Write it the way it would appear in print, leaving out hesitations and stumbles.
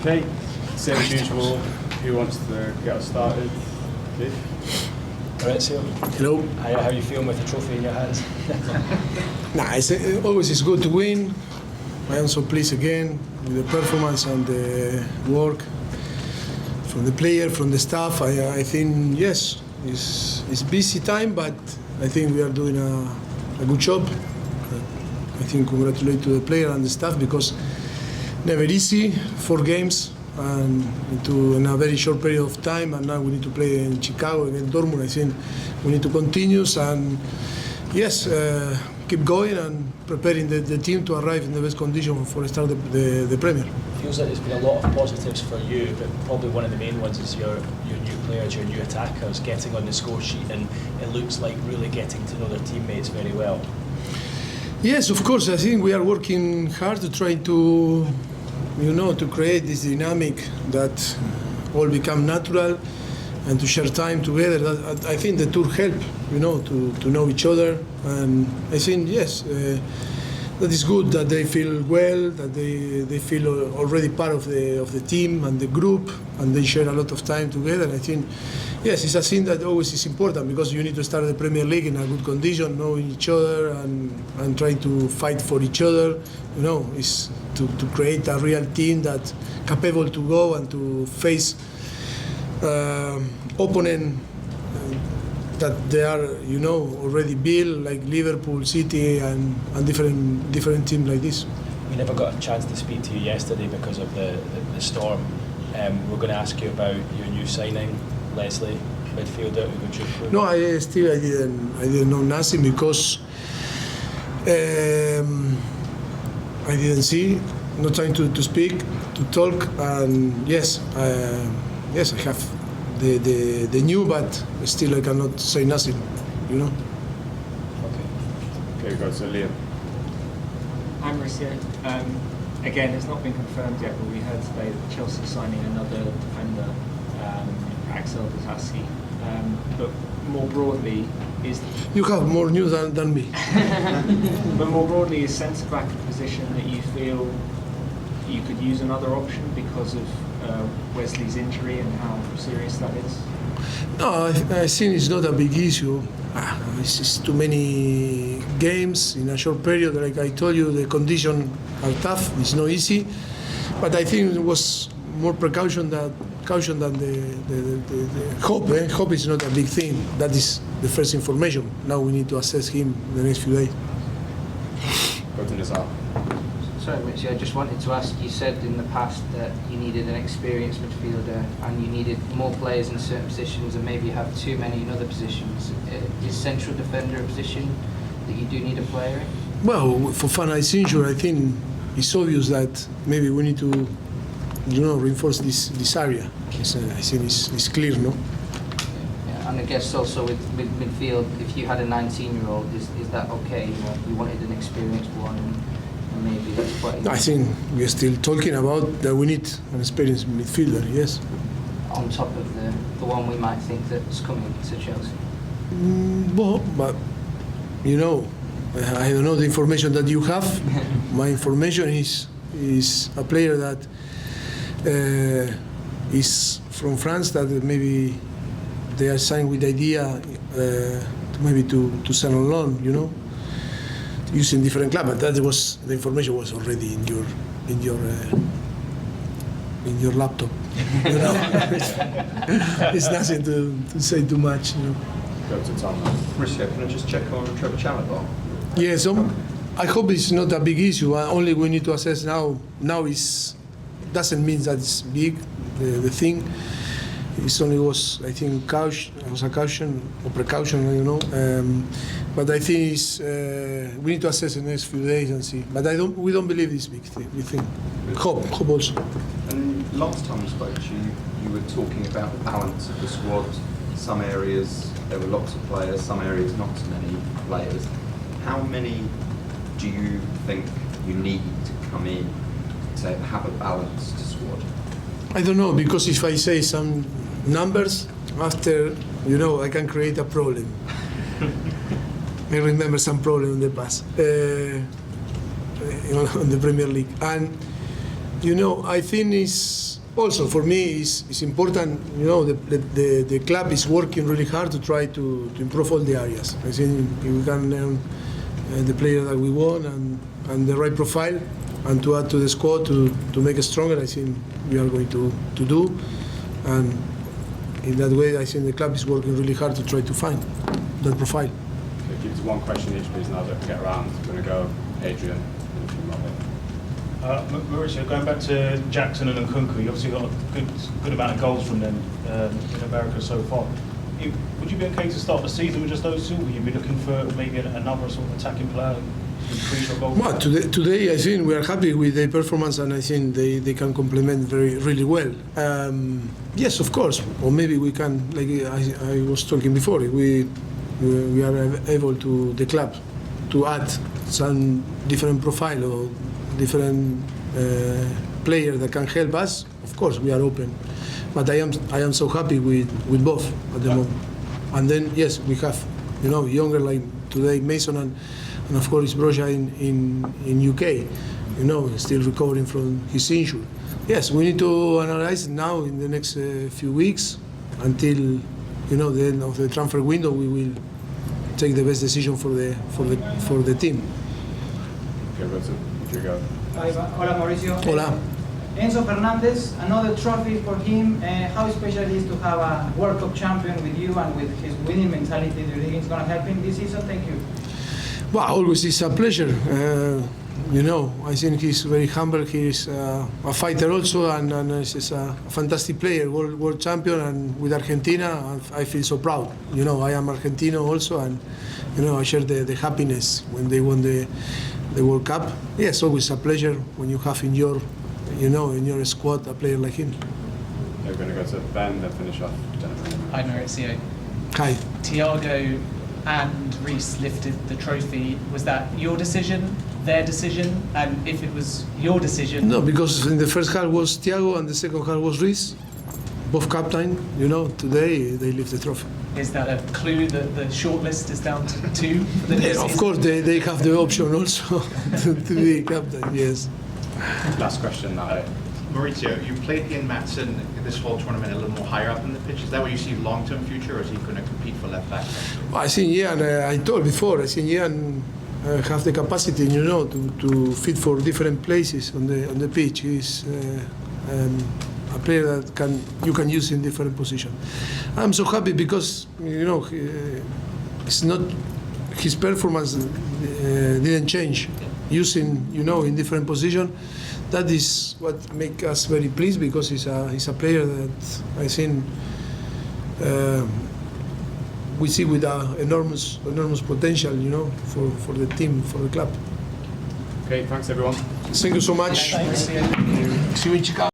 Okay, same as usual. Who wants to get us started? Okay. Mauricio. Hello. How are you feeling with the trophy in your hands? Always good to win. I am so pleased again with the performance and the work from the player, from the staff. I think, yes, it's busy time, but I think we are doing a good job. I think congratulate to the player and the staff because never easy, 4 games and in a very short period of time, and now we need to play in Chicago against Dortmund. I think we need to continue and yes, keep going and preparing the team to arrive in the best condition for the start of the Premier. Feels like there's been a lot of positives for you, but probably one of the main ones is your new players, your new attackers getting on the score sheet, and it looks like really getting to know their teammates very well. Yes, of course. I think we are working hard to try to, to create this dynamic that all become natural and to share time together. I think the tour help, to know each other. And I think, yes, that is good that they feel well, that they feel already part of the team and the group, and they share a lot of time together. I think, yes, it's a thing that always is important because you need to start the Premier League in a good condition, knowing each other and trying to fight for each other. Is to create a real team that's capable to go and to face opponent that they are, already built, like Liverpool, City, and different teams like this. We never got a chance to speak to you yesterday because of the storm. We're going to ask you about your new signing, Lesley, midfielder, Ugochukwu. No, I didn't know nothing because I didn't see, no time to speak, to talk, and yes, I have the new, but still I cannot say nothing, Okay, go to Liam. I'm Mauricio. Again, it's not been confirmed yet, but we heard today that Chelsea are signing another defender, Axel, Disasi. But more broadly, you have more news than me. But more broadly, is centre-back a position that you feel you could use another option because of Lesley's injury and how serious that is? No, I think it's not a big issue. It's just too many games in a short period. Like I told you, the conditions are tough. It's not easy, but I think it was more precaution than the hope. Hope is not a big thing. That is the first information. Now we need to assess him the next few days. Go to Disasi. Sorry, Mauricio, I just wanted to ask, you said in the past that you needed an experienced midfielder and you needed more players in certain positions and maybe you have too many in other positions. Is central defender a position that you do need a player in? Well, for Fanay's injury, I think it's obvious that maybe we need to, reinforce this area. I think it's clear, no? Yeah, and I guess also with midfield, if you had a 19-year-old, is that okay? You wanted an experienced one. Maybe that's quite. I think we're still talking about that we need an experienced midfielder, yes. On top of the one we might think that's coming to Chelsea. But I don't know the information that you have. My information is a player that is from France that maybe they are signed with the idea to sell on loan, using different clubs, but that was the information was already in your laptop. It's nothing to say too much. Go to Tom. Mauricio, can I just check on Trevor Chalobah? Yes, I hope it's not a big issue. Only we need to assess now. Now doesn't mean that it's big. The thing. It only was, I think, a caution or precaution, I don't know. But I think we need to assess in the next few days and see. But we don't believe this big thing. We think, hope also. And last time we spoke to you, you were talking about the balance of the squad. Some areas there were lots of players, some areas not so many players. How many do you think you need to come in to have a balanced squad? I don't know, because if I say some numbers, after, I can create a problem. I remember some problem in the past, in the Premier League. And I think it's also for me it's important. The club is working really hard to try to improve all the areas. I think if we can learn the player that we want and the right profile, and to add to the squad to make it stronger, I think we are going to do. And in that way, I think the club is working really hard to try to find that profile. Okay, keep it to one question each, please, now that we get around. We're going to go Adrian and then Robert. Mauricio, going back to Jackson and Nkunku, you obviously got a good amount of goals from them in America so far. Would you be okay to start the season with just those two? Would you be looking for maybe another sort of attacking player to increase your goals? Well, today I think we are happy with their performance, and I think they can complement really well. Yes, of course, or maybe we can, like I was talking before, if we are able to the club to add some different profile or different player that can help us. Of course, we are open. But I am so happy with both at the moment. And then yes, we have younger like today Maatsen and of course Broja in UK. Still recovering from his injury. Yes, we need to analyze now in the next few weeks until the end of the transfer window. We will take the best decision for the team. Okay, Rodrigo. Hola Mauricio. Hola. Enzo Fernandez, another trophy for him. How special it is to have a World Cup champion with you and with his winning mentality. Do you think it's going to help him this season? Thank you. Well, always it's a pleasure. I think he's very humble. He's a fighter also, and he's a fantastic player, world champion, and with Argentina, I feel so proud. I am Argentino also, and I share the happiness when they won the World Cup. Yes, always a pleasure when you have in your squad a player like him. Okay, we're going to go to Ben, then finish off Jennifer. Hi Mauricio. Hi. Thiago and Reece lifted the trophy. Was that your decision, their decision? And if it was your decision... No, because in the first half was Thiago and the second half was Reece. Both captain, today they lift the trophy. Is that a clue that the shortlist is down to 2 for the next Yeah, of season? course, they have the option also to be captain, yes. Last question now. Mauricio, you played Ian Maatsen this whole tournament a little more higher up in the pitch. Is that where you see long-term future, or is he going to compete for left back? Well, I think Ian, I told before, I think Ian have the capacity, to fit for different places on the pitch. He's a player that you can use in different positions. I'm so happy because it's not his performance didn't change. Using in different positions, that is what makes us very pleased, because he's a player that I think we see with enormous potential, for the team, for the club. Okay, thanks everyone. Thank you so much. Thanks. See you in Chicago.